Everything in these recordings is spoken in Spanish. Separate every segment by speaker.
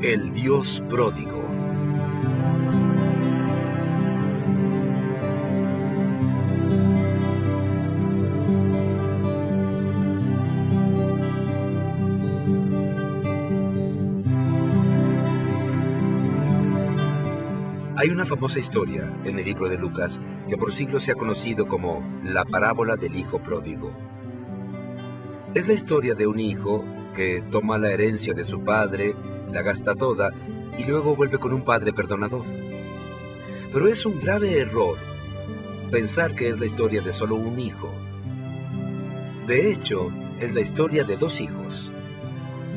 Speaker 1: El Dios pródigo. Hay una famosa historia en el libro de Lucas que por siglos se ha conocido como la parábola del hijo pródigo. Es la historia de un hijo que toma la herencia de su padre, la gasta toda y luego vuelve con un padre perdonador. Pero es un grave error pensar que es la historia de solo un hijo. De hecho, es la historia de dos hijos,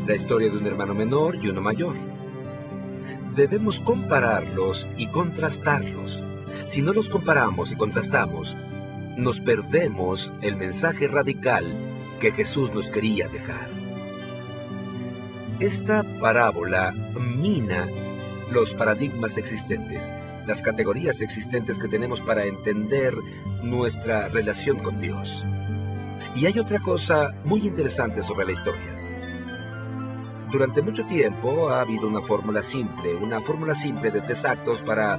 Speaker 1: la historia de un hermano menor y uno mayor. Debemos compararlos y contrastarlos. Si no los comparamos y contrastamos, nos perdemos el mensaje radical que Jesús nos quería dejar. Esta parábola mina los paradigmas existentes, las categorías existentes que tenemos para entender nuestra relación con Dios. Y hay otra cosa muy interesante sobre la historia. Durante mucho tiempo ha habido una fórmula simple de 3 actos para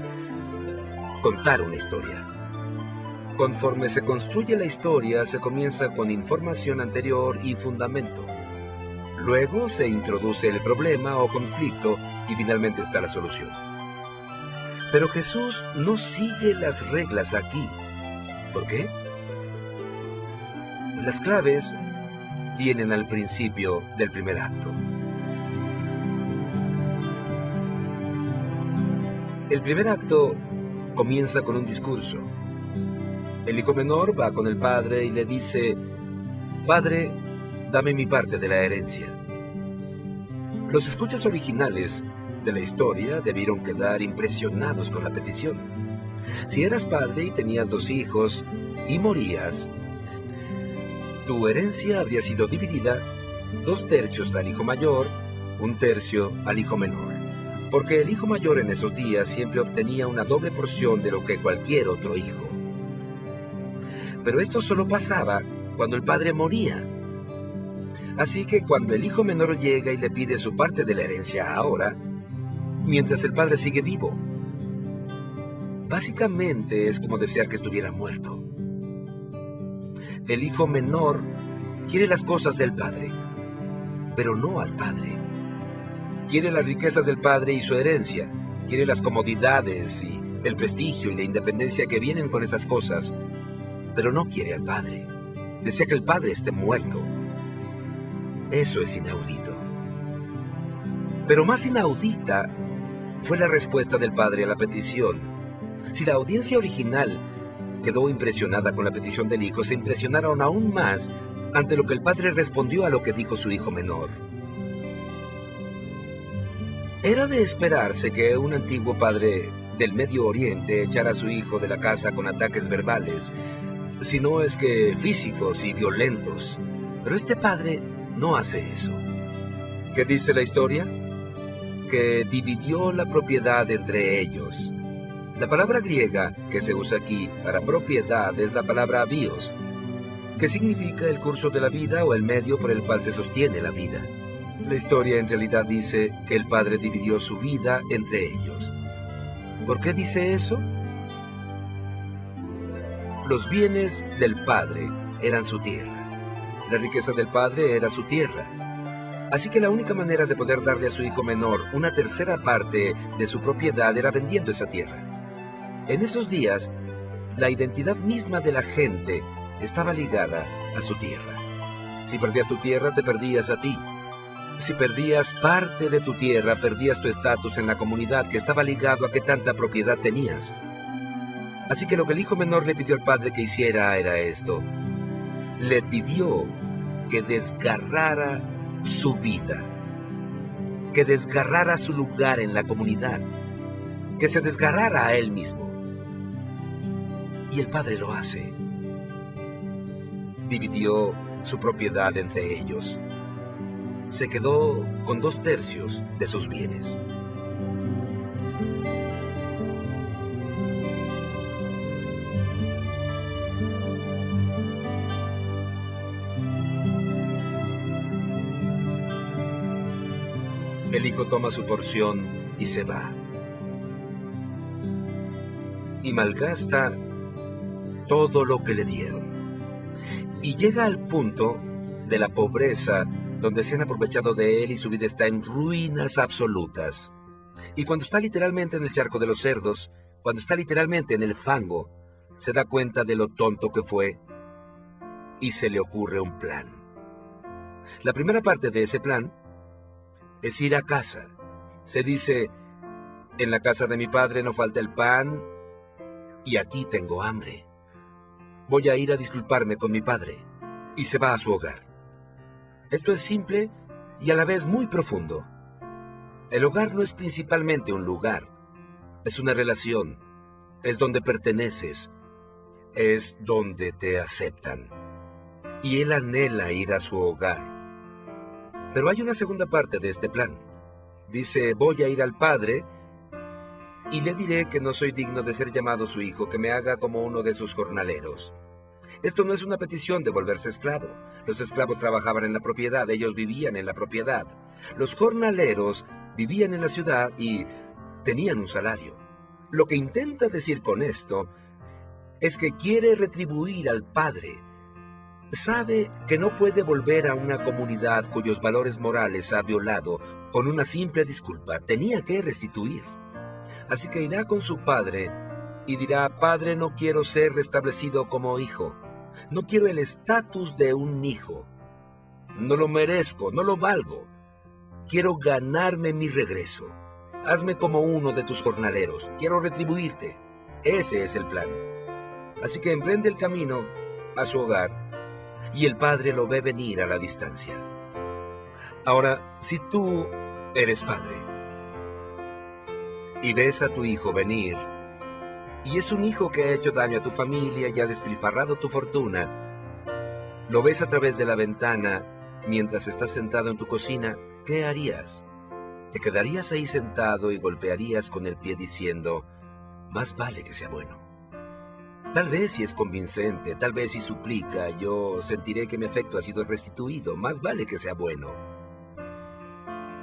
Speaker 1: contar una historia. Conforme se construye la historia, se comienza con información anterior y fundamento. Luego se introduce el problema o conflicto y finalmente está la solución. Pero Jesús no sigue las reglas aquí. ¿Por qué? Las claves vienen al principio del primer acto. El primer acto comienza con un discurso. El hijo menor va con el padre y le dice: «Padre, dame mi parte de la herencia». Los escuchas originales de la historia debieron quedar impresionados con la petición. Si eras padre y tenías 2 hijos y morías, tu herencia habría sido dividida 2/3 al hijo mayor, 1/3 al hijo menor. Porque el hijo mayor en esos días siempre obtenía una doble porción de lo que cualquier otro hijo. Pero esto solo pasaba cuando el padre moría. Así que cuando el hijo menor llega y le pide su parte de la herencia ahora, mientras el padre sigue vivo, básicamente es como desear que estuviera muerto. El hijo menor quiere las cosas del padre, pero no al padre. Quiere las riquezas del padre y su herencia. Quiere las comodidades y el prestigio y la independencia que vienen con esas cosas, pero no quiere al padre. Desea que el padre esté muerto. Eso es inaudito. Pero más inaudita fue la respuesta del padre a la petición. Si la audiencia original quedó impresionada con la petición del hijo, se impresionaron aún más ante lo que el padre respondió a lo que dijo su hijo menor. Era de esperarse que un antiguo padre del Medio Oriente echara a su hijo de la casa con ataques verbales, si no es que físicos y violentos. Pero este padre no hace eso. ¿Qué dice la historia? Que dividió la propiedad entre ellos. La palabra griega que se usa aquí para propiedad es la palabra bios, que significa el curso de la vida o el medio por el cual se sostiene la vida. La historia en realidad dice que el padre dividió su vida entre ellos. ¿Por qué dice eso? Los bienes del padre eran su tierra. La riqueza del padre era su tierra. Así que la única manera de poder darle a su hijo menor una tercera parte de su propiedad era vendiendo esa tierra. En esos días, la identidad misma de la gente estaba ligada a su tierra. Si perdías tu tierra, te perdías a ti. Si perdías parte de tu tierra, perdías tu estatus en la comunidad que estaba ligado a qué tanta propiedad tenías. Así que lo que el hijo menor le pidió al padre que hiciera era esto. Le pidió que desgarrara su vida, que desgarrara su lugar en la comunidad, que se desgarrara a él mismo. Y el padre lo hace. Dividió su propiedad entre ellos. Se quedó con 2/3 de sus bienes. El hijo toma su porción y se va. Y malgasta todo lo que le dieron. Y llega al punto de la pobreza donde se han aprovechado de él y su vida está en ruinas absolutas. Y cuando está literalmente en el charco de los cerdos, cuando está literalmente en el fango, se da cuenta de lo tonto que fue y se le ocurre un plan. La primera parte de ese plan es ir a casa. Se dice, en la casa de mi padre no falta el pan y aquí tengo hambre. Voy a ir a disculparme con mi padre. Y se va a su hogar. Esto es simple y a la vez muy profundo. El hogar no es principalmente un lugar. Es una relación. Es donde perteneces. Es donde te aceptan. Y él anhela ir a su hogar. Pero hay una segunda parte de este plan. Dice, voy a ir al padre y le diré que no soy digno de ser llamado su hijo, que me haga como uno de sus jornaleros. Esto no es una petición de volverse esclavo. Los esclavos trabajaban en la propiedad, ellos vivían en la propiedad. Los jornaleros vivían en la ciudad y tenían un salario. Lo que intenta decir con esto es que quiere retribuir al padre. Sabe que no puede volver a una comunidad cuyos valores morales ha violado con una simple disculpa. Tenía que restituir. Así que irá con su padre y dirá, padre, no quiero ser restablecido como hijo. No quiero el estatus de un hijo. No lo merezco, no lo valgo. Quiero ganarme mi regreso. Hazme como uno de tus jornaleros. Quiero retribuirte. Ese es el plan. Así que emprende el camino a su hogar y el padre lo ve venir a la distancia. Ahora, si tú eres padre y ves a tu hijo venir, y es un hijo que ha hecho daño a tu familia y ha despilfarrado tu fortuna, lo ves a través de la ventana mientras estás sentado en tu cocina, ¿qué harías? ¿Te quedarías ahí sentado y golpearías con el pie diciendo, más vale que sea bueno? Tal vez si es convincente, tal vez si suplica, yo sentiré que mi afecto ha sido restituido, más vale que sea bueno.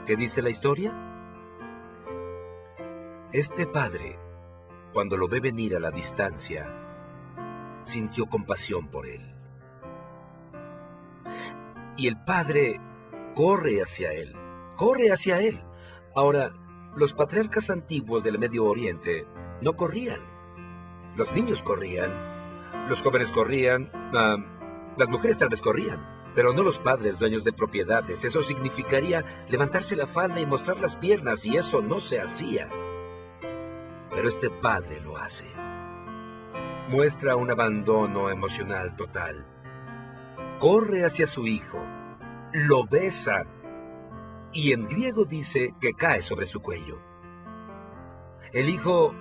Speaker 1: ¿Qué dice la historia? Este padre, cuando lo ve venir a la distancia, sintió compasión por él. Y el padre corre hacia él, corre hacia él. Ahora, los patriarcas antiguos del Medio Oriente no corrían. Los niños corrían, los jóvenes corrían, las mujeres tal vez corrían, pero no los padres dueños de propiedades. Eso significaría levantarse la falda y mostrar las piernas, y eso no se hacía. Pero este padre lo hace. Muestra un abandono emocional total. Corre hacia su hijo, lo besa, y en griego dice que cae sobre su cuello. El hijo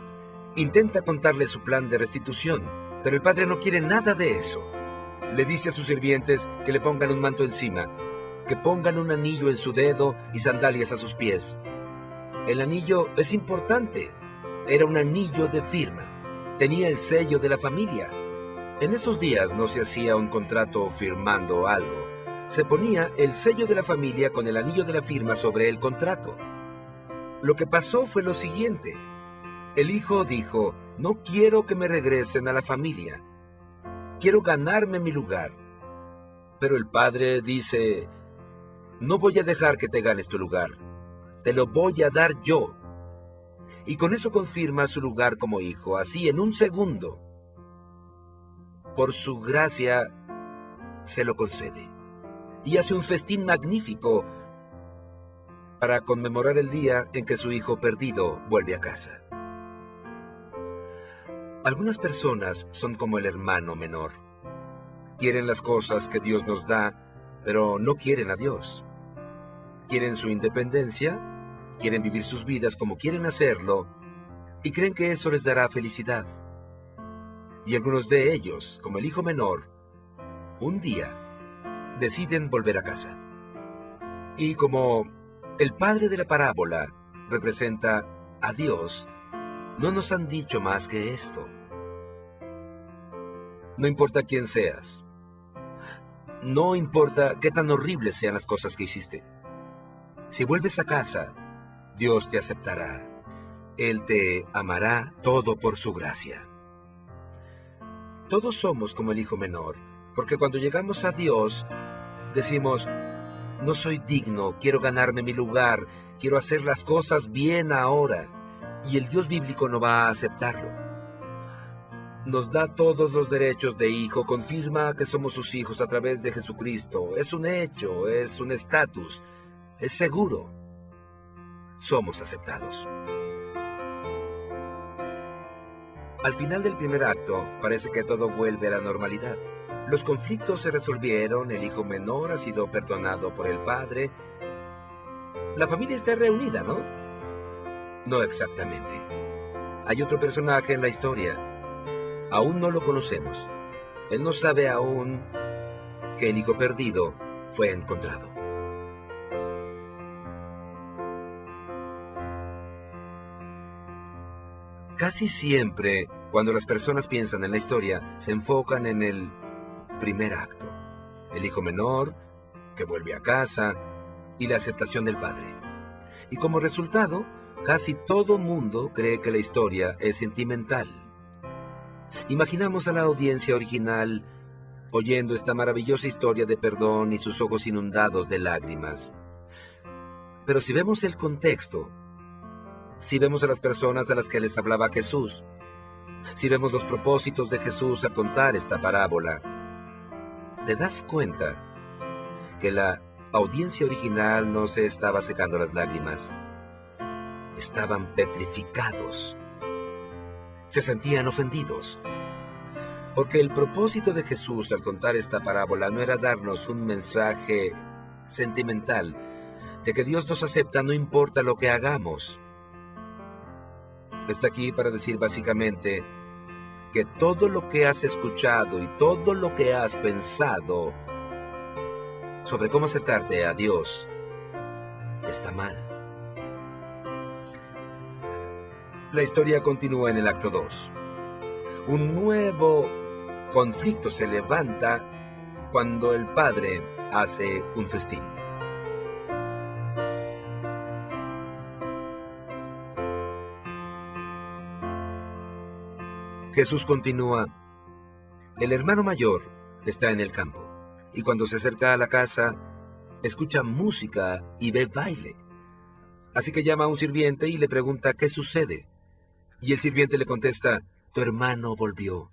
Speaker 1: intenta contarle su plan de restitución, pero el padre no quiere nada de eso. Le dice a sus sirvientes que le pongan un manto encima, que pongan un anillo en su dedo y sandalias a sus pies. El anillo es importante. Era un anillo de firma. Tenía el sello de la familia. En esos días no se hacía un contrato firmando algo. Se ponía el sello de la familia con el anillo de la firma sobre el contrato. Lo que pasó fue lo siguiente. El hijo dijo, no quiero que me regresen a la familia. Quiero ganarme mi lugar. Pero el padre dice, no voy a dejar que te ganes tu lugar. Te lo voy a dar yo. Y con eso confirma su lugar como hijo, así en un segundo. Por su gracia se lo concede. Y hace un festín magnífico para conmemorar el día en que su hijo perdido vuelve a casa. Algunas personas son como el hermano menor. Quieren las cosas que Dios nos da, pero no quieren a Dios. Quieren su independencia, quieren vivir sus vidas como quieren hacerlo, y creen que eso les dará felicidad. Y algunos de ellos, como el hijo menor, un día deciden volver a casa. Y como el padre de la parábola representa a Dios, no nos han dicho más que esto. No importa quién seas. No importa qué tan horribles sean las cosas que hiciste. Si vuelves a casa Dios te aceptará. Él te amará todo por su gracia. Todos somos como el hijo menor, porque cuando llegamos a Dios, decimos, no soy digno, quiero ganarme mi lugar, quiero hacer las cosas bien ahora, y el Dios bíblico no va a aceptarlo. Nos da todos los derechos de hijo, confirma que somos sus hijos a través de Jesucristo. Es un hecho, es un estatus, es seguro. Somos aceptados. Al final del primer acto, parece que todo vuelve a la normalidad. Los conflictos se resolvieron, el hijo menor ha sido perdonado por el padre. La familia está reunida, ¿no? No exactamente. Hay otro personaje en la historia. Aún no lo conocemos. Él no sabe aún que el hijo perdido fue encontrado. Casi siempre, cuando las personas piensan en la historia, se enfocan en el primer acto. El hijo menor, que vuelve a casa, y la aceptación del padre. Y como resultado, casi todo mundo cree que la historia es sentimental. Imaginamos a la audiencia original oyendo esta maravillosa historia de perdón y sus ojos inundados de lágrimas. Pero si vemos el contexto, si vemos a las personas a las que les hablaba Jesús, si vemos los propósitos de Jesús al contar esta parábola, te das cuenta que la audiencia original no se estaba secando las lágrimas. Estaban petrificados. Se sentían ofendidos. Porque el propósito de Jesús al contar esta parábola no era darnos un mensaje sentimental de que Dios nos acepta no importa lo que hagamos. Está aquí para decir básicamente que todo lo que has escuchado y todo lo que has pensado sobre cómo acercarte a Dios está mal. La historia continúa en el acto 2. Un nuevo conflicto se levanta cuando el padre hace un festín. Jesús continúa, el hermano mayor está en el campo, y cuando se acerca a la casa, escucha música y ve baile. Así que llama a un sirviente y le pregunta qué sucede. Y el sirviente le contesta, tu hermano volvió,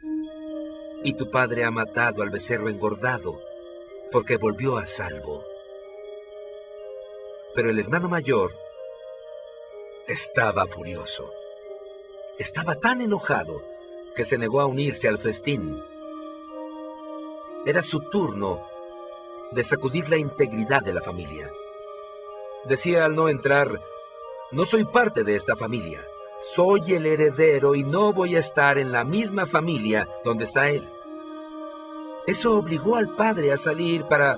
Speaker 1: y tu padre ha matado al becerro engordado, porque volvió a salvo. Pero el hermano mayor estaba furioso. Estaba tan enojado que se negó a unirse al festín. Era su turno de sacudir la integridad de la familia. Decía al no entrar, no soy parte de esta familia, soy el heredero y no voy a estar en la misma familia donde está él. Eso obligó al padre a salir para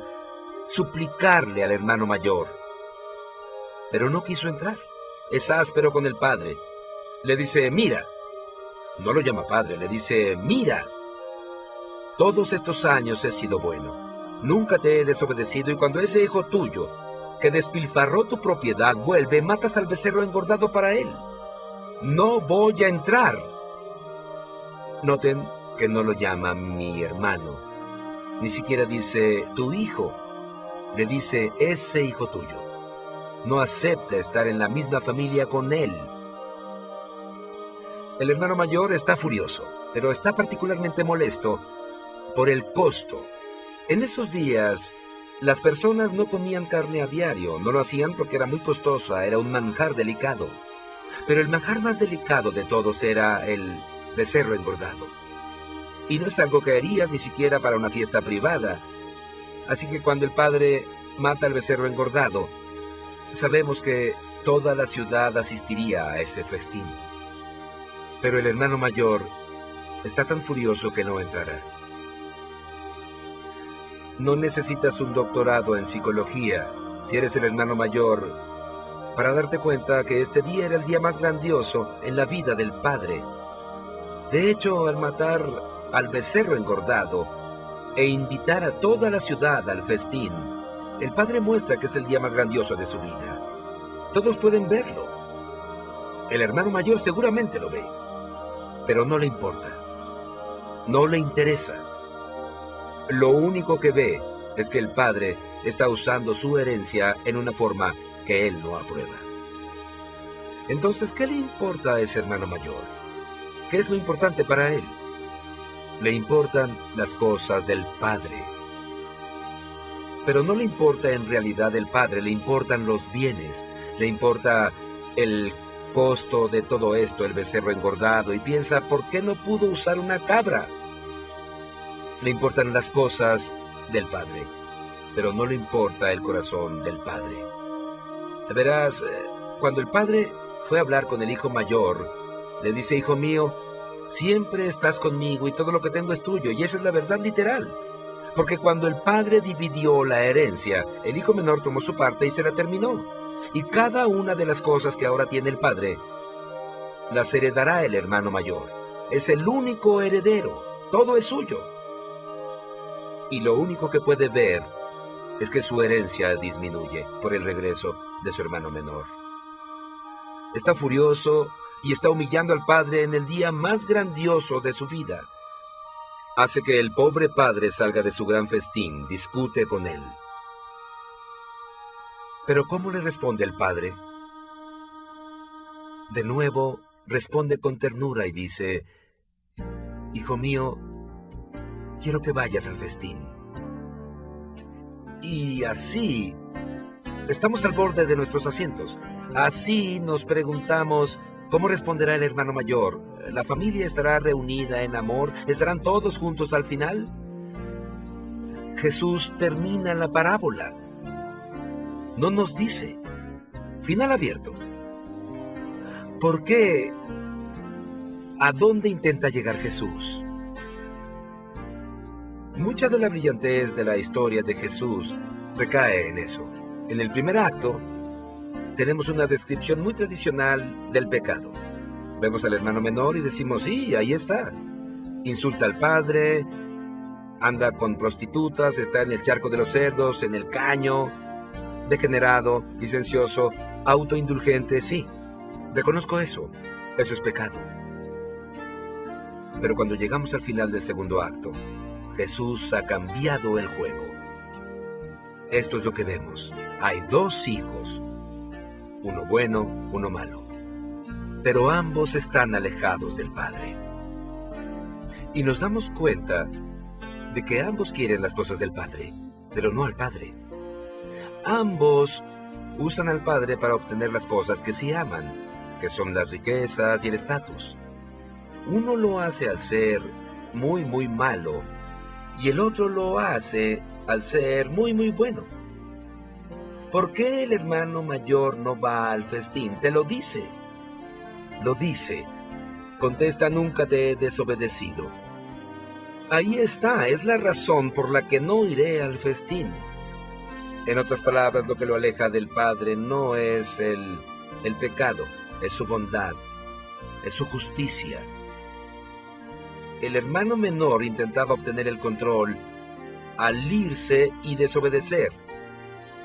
Speaker 1: suplicarle al hermano mayor. Pero no quiso entrar. Es áspero con el padre. Le dice, mira. No lo llama padre, le dice, mira, todos estos años he sido bueno, nunca te he desobedecido y cuando ese hijo tuyo, que despilfarró tu propiedad, vuelve, matas al becerro engordado para él. No voy a entrar. Noten que no lo llama mi hermano, ni siquiera dice tu hijo, le dice ese hijo tuyo. No acepta estar en la misma familia con él. El hermano mayor está furioso, pero está particularmente molesto por el costo. En esos días, las personas no comían carne a diario, no lo hacían porque era muy costosa, era un manjar delicado. Pero el manjar más delicado de todos era el becerro engordado. Y no es algo que harías ni siquiera para una fiesta privada. Así que cuando el padre mata al becerro engordado, sabemos que toda la ciudad asistiría a ese festín. Pero el hermano mayor está tan furioso que no entrará. No necesitas un doctorado en psicología, si eres el hermano mayor, para darte cuenta que este día era el día más grandioso en la vida del padre. De hecho, al matar al becerro engordado e invitar a toda la ciudad al festín, el padre muestra que es el día más grandioso de su vida. Todos pueden verlo. El hermano mayor seguramente lo ve, pero no le importa. No le interesa. Lo único que ve es que el padre está usando su herencia en una forma que él no aprueba. Entonces, ¿qué le importa a ese hermano mayor? ¿Qué es lo importante para él? Le importan las cosas del padre. Pero no le importa en realidad el padre, le importan los bienes, le importa el costo de todo esto, el becerro engordado, y piensa, ¿por qué no pudo usar una cabra? Le importan las cosas del padre, pero no le importa el corazón del padre. Verás, cuando el padre fue a hablar con el hijo mayor, le dice, hijo mío, siempre estás conmigo y todo lo que tengo es tuyo, y esa es la verdad literal. Porque cuando el padre dividió la herencia, el hijo menor tomó su parte y se la terminó. Y cada una de las cosas que ahora tiene el padre, las heredará el hermano mayor. Es el único heredero, todo es suyo. Y lo único que puede ver es que su herencia disminuye por el regreso de su hermano menor. Está furioso y está humillando al padre en el día más grandioso de su vida. Hace que el pobre padre salga de su gran festín, discute con él. Pero ¿cómo le responde el padre? De nuevo, responde con ternura y dice, hijo mío, quiero que vayas al festín. Y así, estamos al borde de nuestros asientos. Así nos preguntamos, ¿cómo responderá el hermano mayor? ¿La familia estará reunida en amor? ¿Estarán todos juntos al final? Jesús termina la parábola. No nos dice. Final abierto. ¿Por qué? ¿A dónde intenta llegar Jesús? Mucha de la brillantez de la historia de Jesús recae en eso. En el primer acto, tenemos una descripción muy tradicional del pecado. Vemos al hermano menor y decimos, sí, ahí está. Insulta al padre, anda con prostitutas, está en el charco de los cerdos, en el caño, degenerado, licencioso, autoindulgente, sí. Reconozco eso. Eso es pecado. Pero cuando llegamos al final del segundo acto, Jesús ha cambiado el juego. Esto es lo que vemos. Hay dos hijos. Uno bueno, uno malo. Pero ambos están alejados del Padre. Y nos damos cuenta de que ambos quieren las cosas del Padre, pero no al Padre. Ambos usan al Padre para obtener las cosas que sí aman, que son las riquezas y el estatus. Uno lo hace al ser muy, muy malo, y el otro lo hace al ser muy, muy bueno. ¿Por qué el hermano mayor no va al festín? Te lo dice. Lo dice. Contesta, nunca te he desobedecido. Ahí está, es la razón por la que no iré al festín. En otras palabras, lo que lo aleja del Padre no es el pecado, es su bondad, es su justicia. El hermano menor intentaba obtener el control al irse y desobedecer.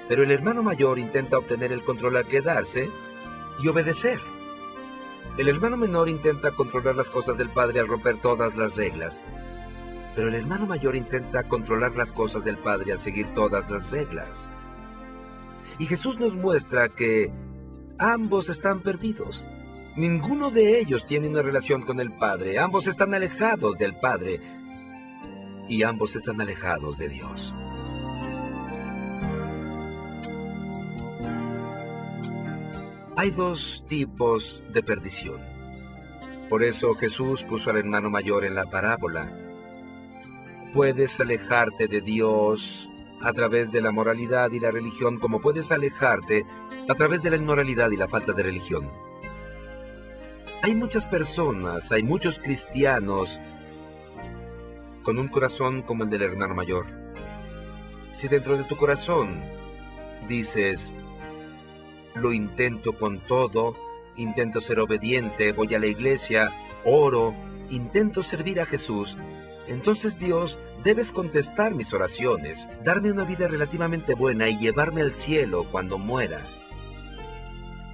Speaker 1: Pero el hermano mayor intenta obtener el control al quedarse y obedecer. El hermano menor intenta controlar las cosas del Padre al romper todas las reglas. Pero el hermano mayor intenta controlar las cosas del Padre al seguir todas las reglas. Y Jesús nos muestra que ambos están perdidos. Ninguno de ellos tiene una relación con el Padre. Ambos están alejados del Padre. Y ambos están alejados de Dios. Hay dos tipos de perdición. Por eso Jesús puso al hermano mayor en la parábola. Puedes alejarte de Dios a través de la moralidad y la religión, como puedes alejarte a través de la inmoralidad y la falta de religión. Hay muchas personas, hay muchos cristianos con un corazón como el del hermano mayor. Si dentro de tu corazón dices, lo intento con todo, intento ser obediente, voy a la iglesia, oro, intento servir a Jesús, entonces Dios, debes contestar mis oraciones, darme una vida relativamente buena y llevarme al cielo cuando muera.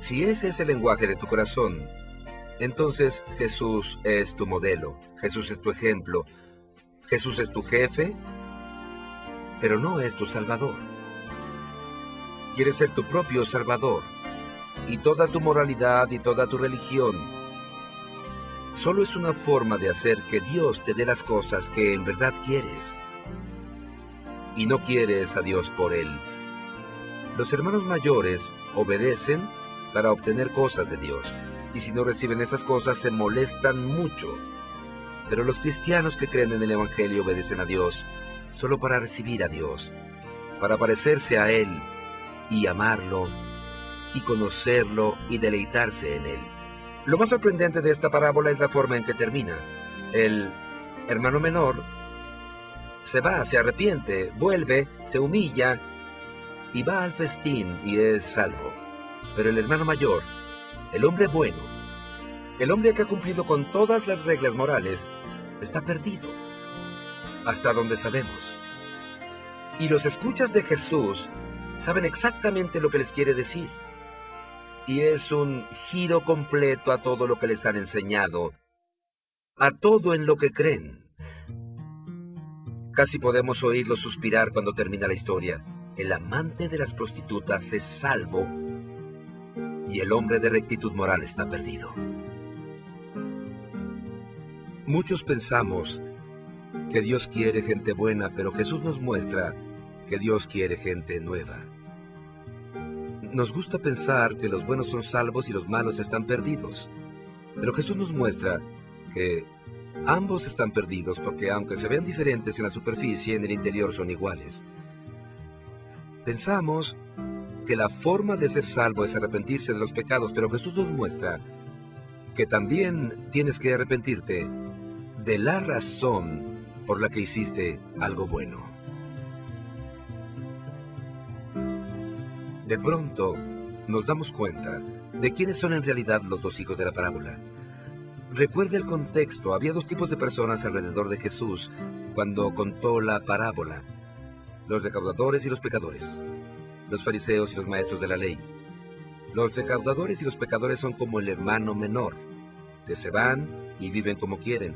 Speaker 1: Si ese es el lenguaje de tu corazón, entonces Jesús es tu modelo, Jesús es tu ejemplo, Jesús es tu jefe, pero no es tu Salvador. Quieres ser tu propio Salvador, y toda tu moralidad y toda tu religión solo es una forma de hacer que Dios te dé las cosas que en verdad quieres, y no quieres a Dios por Él. Los hermanos mayores obedecen para obtener cosas de Dios, y si no reciben esas cosas se molestan mucho. Pero los cristianos que creen en el Evangelio obedecen a Dios solo para recibir a Dios, para parecerse a Él y amarlo, y conocerlo y deleitarse en Él. Lo más sorprendente de esta parábola es la forma en que termina. El hermano menor se va, se arrepiente, vuelve, se humilla y va al festín y es salvo. Pero el hermano mayor, el hombre bueno, el hombre que ha cumplido con todas las reglas morales, está perdido, hasta donde sabemos. Y los escuchas de Jesús saben exactamente lo que les quiere decir. Y es un giro completo a todo lo que les han enseñado, a todo en lo que creen. Casi podemos oírlos suspirar cuando termina la historia. El amante de las prostitutas es salvo y el hombre de rectitud moral está perdido. Muchos pensamos que Dios quiere gente buena, pero Jesús nos muestra que Dios quiere gente nueva. Nos gusta pensar que los buenos son salvos y los malos están perdidos, pero Jesús nos muestra que ambos están perdidos porque aunque se vean diferentes en la superficie, en el interior son iguales. Pensamos que la forma de ser salvo es arrepentirse de los pecados, pero Jesús nos muestra que también tienes que arrepentirte de la razón por la que hiciste algo bueno. De pronto, nos damos cuenta de quiénes son en realidad los dos hijos de la parábola. Recuerda el contexto, había dos tipos de personas alrededor de Jesús cuando contó la parábola: los recaudadores y los pecadores, los fariseos y los maestros de la ley. Los recaudadores y los pecadores son como el hermano menor, que se van y viven como quieren.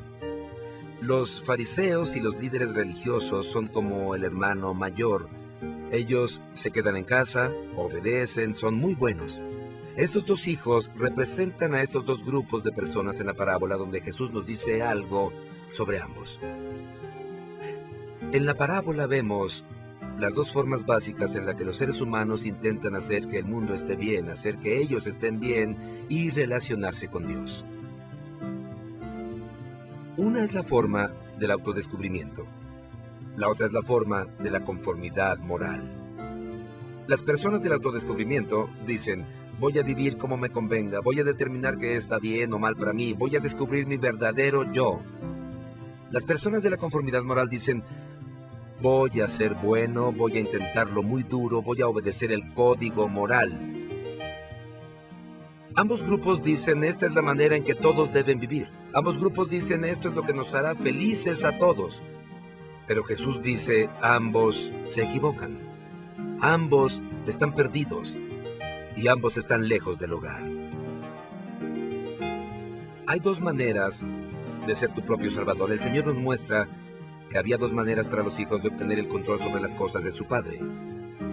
Speaker 1: Los fariseos y los líderes religiosos son como el hermano mayor. Ellos se quedan en casa, obedecen, son muy buenos. Estos dos hijos representan a estos dos grupos de personas en la parábola donde Jesús nos dice algo sobre ambos. En la parábola vemos las dos formas básicas en las que los seres humanos intentan hacer que el mundo esté bien, hacer que ellos estén bien y relacionarse con Dios. Una es la forma del autodescubrimiento. La otra es la forma de la conformidad moral. Las personas del autodescubrimiento dicen: voy a vivir como me convenga, voy a determinar qué está bien o mal para mí, voy a descubrir mi verdadero yo. Las personas de la conformidad moral dicen: voy a ser bueno, voy a intentarlo muy duro, voy a obedecer el código moral. Ambos grupos dicen: esta es la manera en que todos deben vivir. Ambos grupos dicen: esto es lo que nos hará felices a todos. Pero Jesús dice: ambos se equivocan. Ambos están perdidos y ambos están lejos del hogar. Hay dos maneras de ser tu propio Salvador. El Señor nos muestra que había dos maneras para los hijos de obtener el control sobre las cosas de su padre.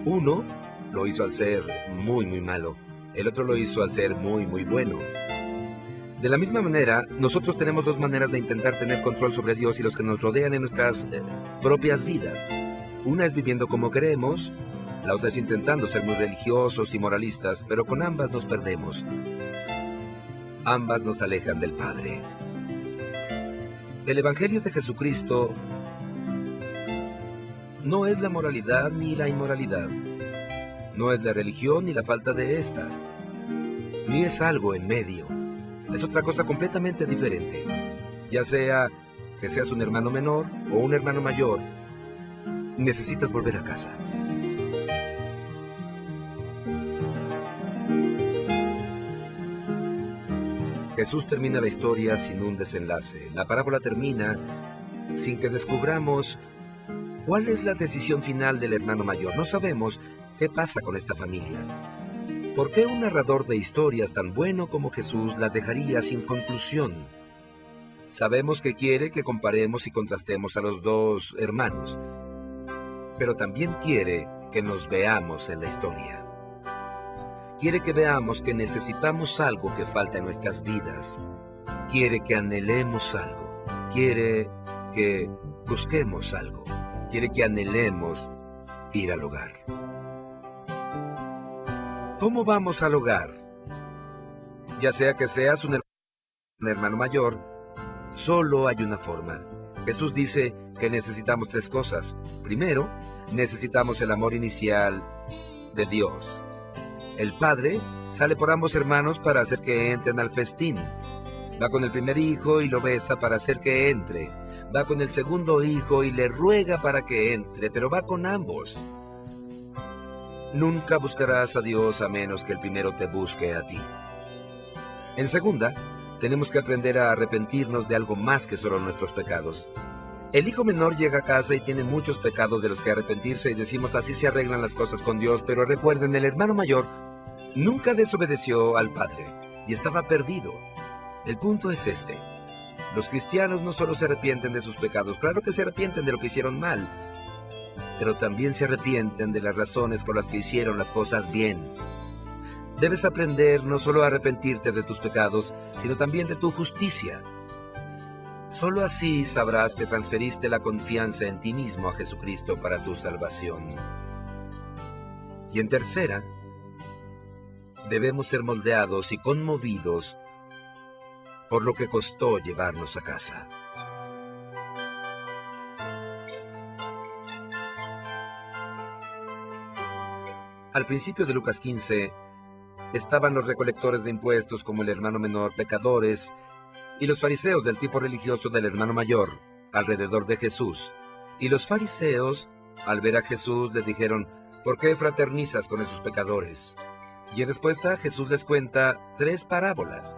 Speaker 1: Uno lo hizo al ser muy, muy malo. El otro lo hizo al ser muy, muy bueno. De la misma manera, nosotros tenemos dos maneras de intentar tener control sobre Dios y los que nos rodean en nuestras propias vidas. Una es viviendo como queremos, la otra es intentando ser muy religiosos y moralistas, pero con ambas nos perdemos. Ambas nos alejan del Padre. El Evangelio de Jesucristo no es la moralidad ni la inmoralidad. No es la religión ni la falta de esta. Ni es algo en medio. Es otra cosa completamente diferente. Ya sea que seas un hermano menor o un hermano mayor, necesitas volver a casa. Jesús termina la historia sin un desenlace. La parábola termina sin que descubramos cuál es la decisión final del hermano mayor. No sabemos qué pasa con esta familia. ¿Por qué un narrador de historias tan bueno como Jesús la dejaría sin conclusión? Sabemos que quiere que comparemos y contrastemos a los dos hermanos, pero también quiere que nos veamos en la historia. Quiere que veamos que necesitamos algo que falta en nuestras vidas. Quiere que anhelemos algo. Quiere que busquemos algo. Quiere que anhelemos ir al hogar. ¿Cómo vamos al hogar? Ya sea que seas un hermano mayor, solo hay una forma. Jesús dice que necesitamos 3 cosas. Primero, necesitamos el amor inicial de Dios. El padre sale por ambos hermanos para hacer que entren al festín. Va con el primer hijo y lo besa para hacer que entre. Va con el segundo hijo y le ruega para que entre, pero va con ambos. Nunca buscarás a Dios a menos que el primero te busque a ti. En segunda, tenemos que aprender a arrepentirnos de algo más que solo nuestros pecados. El hijo menor llega a casa y tiene muchos pecados de los que arrepentirse y decimos así se arreglan las cosas con Dios, pero recuerden, el hermano mayor nunca desobedeció al padre y estaba perdido. El punto es este. Los cristianos no solo se arrepienten de sus pecados, claro que se arrepienten de lo que hicieron mal, pero también se arrepienten de las razones por las que hicieron las cosas bien. Debes aprender no solo a arrepentirte de tus pecados, sino también de tu justicia. Solo así sabrás que transferiste la confianza en ti mismo a Jesucristo para tu salvación. Y en tercera, debemos ser moldeados y conmovidos por lo que costó llevarnos a casa. Al principio de Lucas 15, estaban los recolectores de impuestos como el hermano menor, pecadores, y los fariseos del tipo religioso del hermano mayor, alrededor de Jesús. Y los fariseos, al ver a Jesús, le dijeron, ¿por qué fraternizas con esos pecadores? Y en respuesta, Jesús les cuenta 3 parábolas.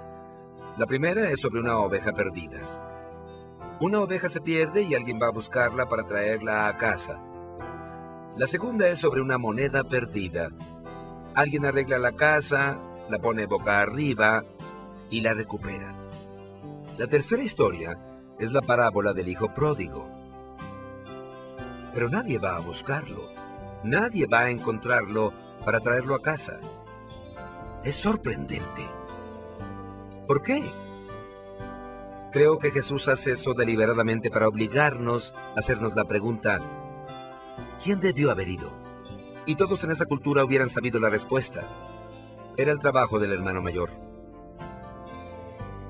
Speaker 1: La primera es sobre una oveja perdida. Una oveja se pierde y alguien va a buscarla para traerla a casa. La segunda es sobre una moneda perdida. Alguien arregla la casa, la pone boca arriba y la recupera. La tercera historia es la parábola del hijo pródigo. Pero nadie va a buscarlo. Nadie va a encontrarlo para traerlo a casa. Es sorprendente. ¿Por qué? Creo que Jesús hace eso deliberadamente para obligarnos a hacernos la pregunta, ¿quién debió haber ido? Y todos en esa cultura hubieran sabido la respuesta. Era el trabajo del hermano mayor.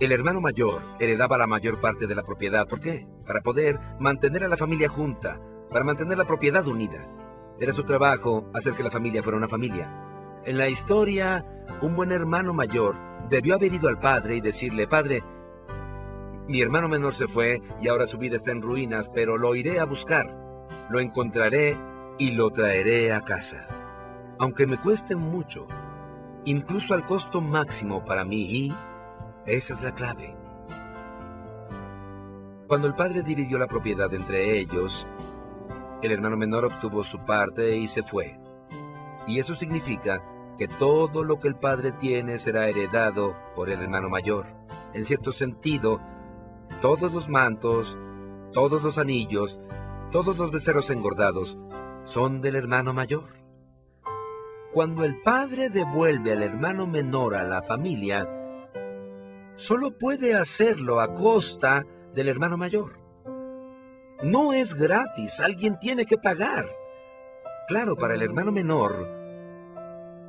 Speaker 1: El hermano mayor heredaba la mayor parte de la propiedad. ¿Por qué? Para poder mantener a la familia junta, para mantener la propiedad unida. Era su trabajo hacer que la familia fuera una familia. En la historia, un buen hermano mayor debió haber ido al padre y decirle, Padre, mi hermano menor se fue y ahora su vida está en ruinas, pero lo iré a buscar, lo encontraré y lo traeré a casa. Aunque me cueste mucho, incluso al costo máximo para mí, y esa es la clave. Cuando el padre dividió la propiedad entre ellos, el hermano menor obtuvo su parte y se fue. Y eso significa que todo lo que el padre tiene será heredado por el hermano mayor. En cierto sentido, todos los mantos, todos los anillos, todos los becerros engordados son del hermano mayor. Cuando el padre devuelve al hermano menor a la familia, solo puede hacerlo a costa del hermano mayor. No es gratis, alguien tiene que pagar. Claro, para el hermano menor,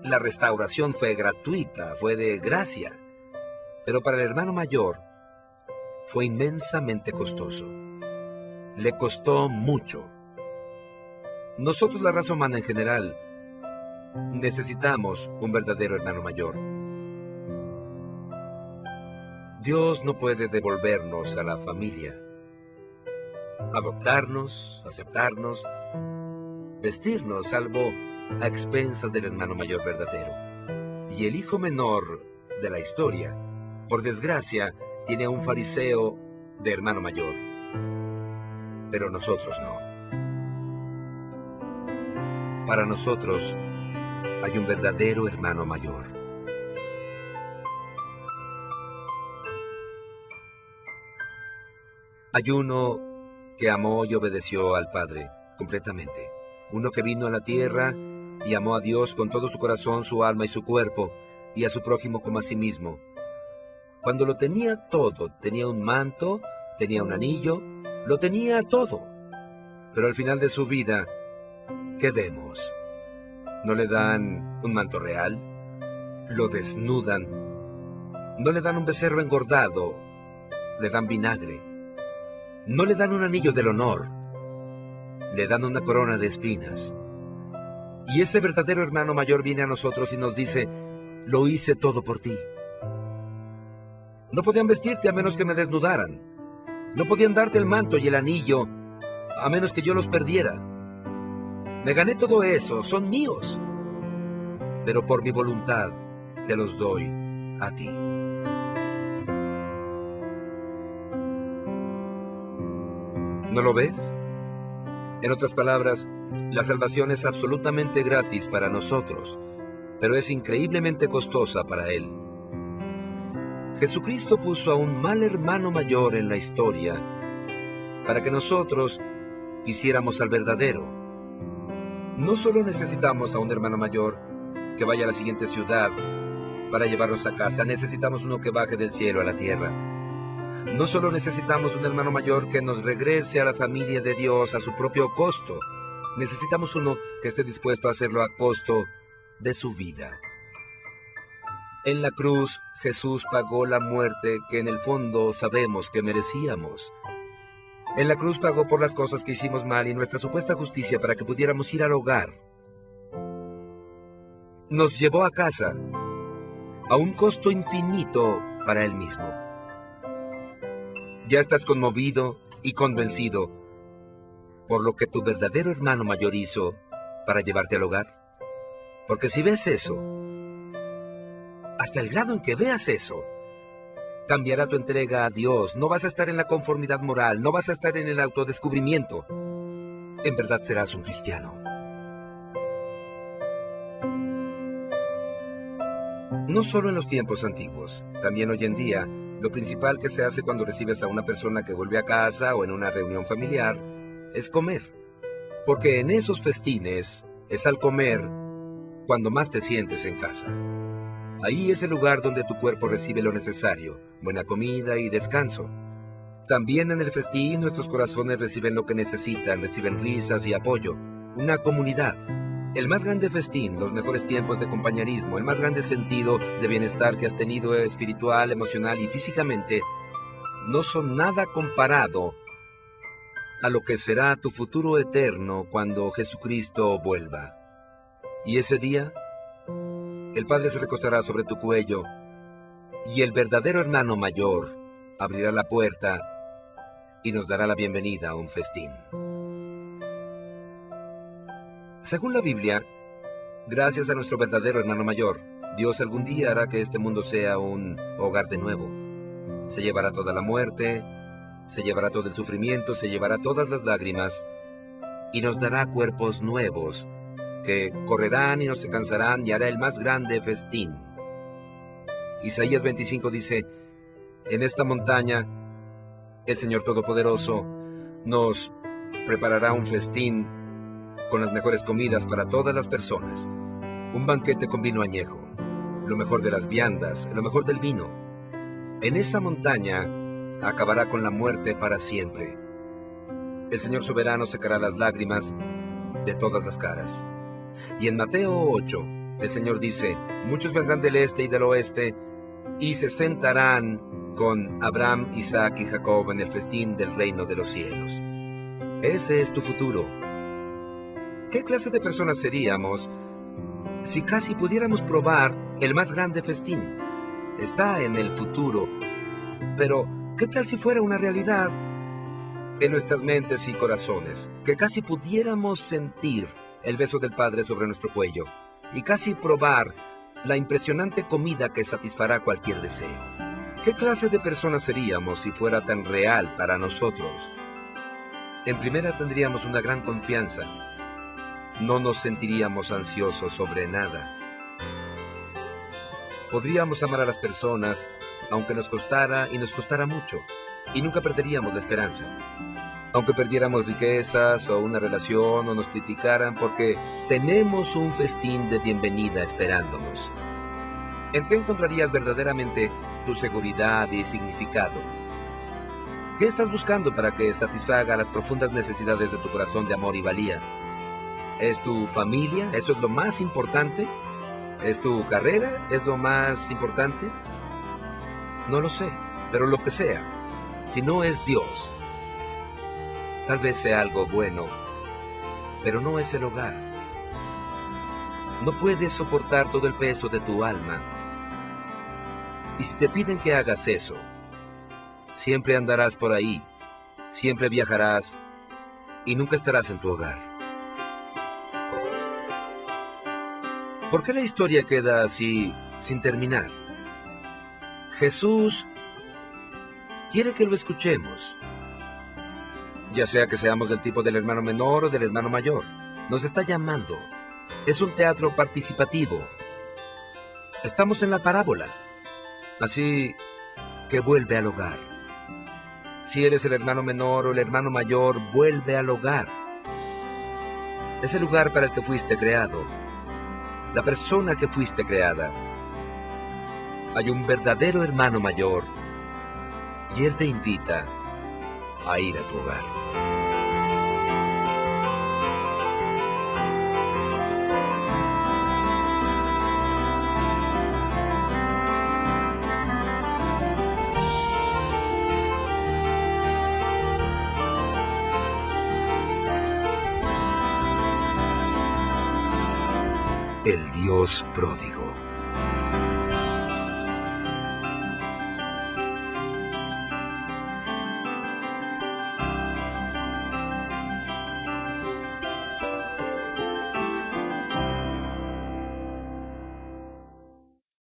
Speaker 1: la restauración fue gratuita, fue de gracia. Pero para el hermano mayor, fue inmensamente costoso. Le costó mucho. Nosotros, la raza humana en general, necesitamos un verdadero hermano mayor. Dios no puede devolvernos a la familia, adoptarnos, aceptarnos, vestirnos, salvo a expensas del hermano mayor verdadero. Y el hijo menor de la historia, por desgracia, tiene a un fariseo de hermano mayor. Pero nosotros no. Para nosotros, hay un verdadero hermano mayor. Hay uno que amó y obedeció al Padre completamente. Uno que vino a la tierra y amó a Dios con todo su corazón, su alma y su cuerpo, y a su prójimo como a sí mismo. Cuando lo tenía todo, tenía un manto, tenía un anillo, lo tenía todo. Pero al final de su vida, ¿qué vemos? ¿No le dan un manto real? ¿Lo desnudan? ¿No le dan un becerro engordado? ¿Le dan vinagre? ¿No le dan un anillo del honor? Le dan una corona de espinas. Y ese verdadero hermano mayor viene a nosotros y nos dice, lo hice todo por ti. No podían vestirte a menos que me desnudaran. No podían darte el manto y el anillo a menos que yo los perdiera. Me gané todo eso, son míos. Pero por mi voluntad te los doy a ti. ¿No lo ves? En otras palabras, la salvación es absolutamente gratis para nosotros, pero es increíblemente costosa para Él. Jesucristo puso a un mal hermano mayor en la historia para que nosotros quisiéramos al verdadero. No solo necesitamos a un hermano mayor que vaya a la siguiente ciudad para llevarnos a casa, necesitamos uno que baje del cielo a la tierra. No solo necesitamos un hermano mayor que nos regrese a la familia de Dios a su propio costo, necesitamos uno que esté dispuesto a hacerlo a costo de su vida. En la cruz, Jesús pagó la muerte que en el fondo sabemos que merecíamos. En la cruz pagó por las cosas que hicimos mal y nuestra supuesta justicia para que pudiéramos ir al hogar. Nos llevó a casa a un costo infinito para Él mismo. ¿Ya estás conmovido y convencido por lo que tu verdadero hermano mayor hizo para llevarte al hogar? Porque si ves eso, hasta el grado en que veas eso, cambiará tu entrega a Dios. No vas a estar en la conformidad moral, no vas a estar en el autodescubrimiento. En verdad serás un cristiano. No solo en los tiempos antiguos, también hoy en día, lo principal que se hace cuando recibes a una persona que vuelve a casa o en una reunión familiar es comer. Porque en esos festines es al comer cuando más te sientes en casa. Ahí es el lugar donde tu cuerpo recibe lo necesario, buena comida y descanso. También en el festín nuestros corazones reciben lo que necesitan, reciben risas y apoyo, una comunidad. El más grande festín, los mejores tiempos de compañerismo, el más grande sentido de bienestar que has tenido espiritual, emocional y físicamente, no son nada comparado a lo que será tu futuro eterno cuando Jesucristo vuelva. Y ese día, el Padre se recostará sobre tu cuello y el verdadero hermano mayor abrirá la puerta y nos dará la bienvenida a un festín. Según la Biblia, gracias a nuestro verdadero hermano mayor, Dios algún día hará que este mundo sea un hogar de nuevo. Se llevará toda la muerte, se llevará todo el sufrimiento, se llevará todas las lágrimas y nos dará cuerpos nuevos que correrán y no se cansarán y hará el más grande festín. Isaías 25 dice, en esta montaña el Señor Todopoderoso nos preparará un festín con las mejores comidas para todas las personas, un banquete con vino añejo, lo mejor de las viandas, lo mejor del vino. En esa montaña acabará con la muerte para siempre. El Señor soberano secará las lágrimas de todas las caras. Y en Mateo 8, el Señor dice, muchos vendrán del este y del oeste y se sentarán con Abraham, Isaac y Jacob en el festín del reino de los cielos. Ese es tu futuro. ¿Qué clase de personas seríamos si casi pudiéramos probar el más grande festín? Está en el futuro, pero ¿qué tal si fuera una realidad en nuestras mentes y corazones? Que casi pudiéramos sentir el beso del Padre sobre nuestro cuello y casi probar la impresionante comida que satisfará cualquier deseo. ¿Qué clase de personas seríamos si fuera tan real para nosotros? En primera, tendríamos una gran confianza. no nos sentiríamos ansiosos sobre nada. Podríamos amar a las personas, aunque nos costara y nos costara mucho, y nunca perderíamos la esperanza. Aunque perdiéramos riquezas o una relación o nos criticaran, porque tenemos un festín de bienvenida esperándonos. ¿En qué encontrarías verdaderamente tu seguridad y significado? ¿Qué estás buscando para que satisfaga las profundas necesidades de tu corazón de amor y valía? ¿Es tu familia? ¿Eso es lo más importante? ¿Es tu carrera? ¿Es lo más importante? No lo sé, pero lo que sea, si no es Dios, tal vez sea algo bueno, pero no es el hogar. No puedes soportar todo el peso de tu alma. Y si te piden que hagas eso, siempre andarás por ahí, siempre viajarás y nunca estarás en tu hogar. ¿Por qué la historia queda así, sin terminar? Jesús quiere que lo escuchemos, ya sea que seamos del tipo del hermano menor o del hermano mayor. Nos está llamando. Es un teatro participativo. Estamos en la parábola. Así que vuelve al hogar. Si eres el hermano menor o el hermano mayor, vuelve al hogar. Es el lugar para el que fuiste creado. La persona que fuiste creada. Hay un verdadero hermano mayor y él te invita a ir a tu hogar. El Dios pródigo.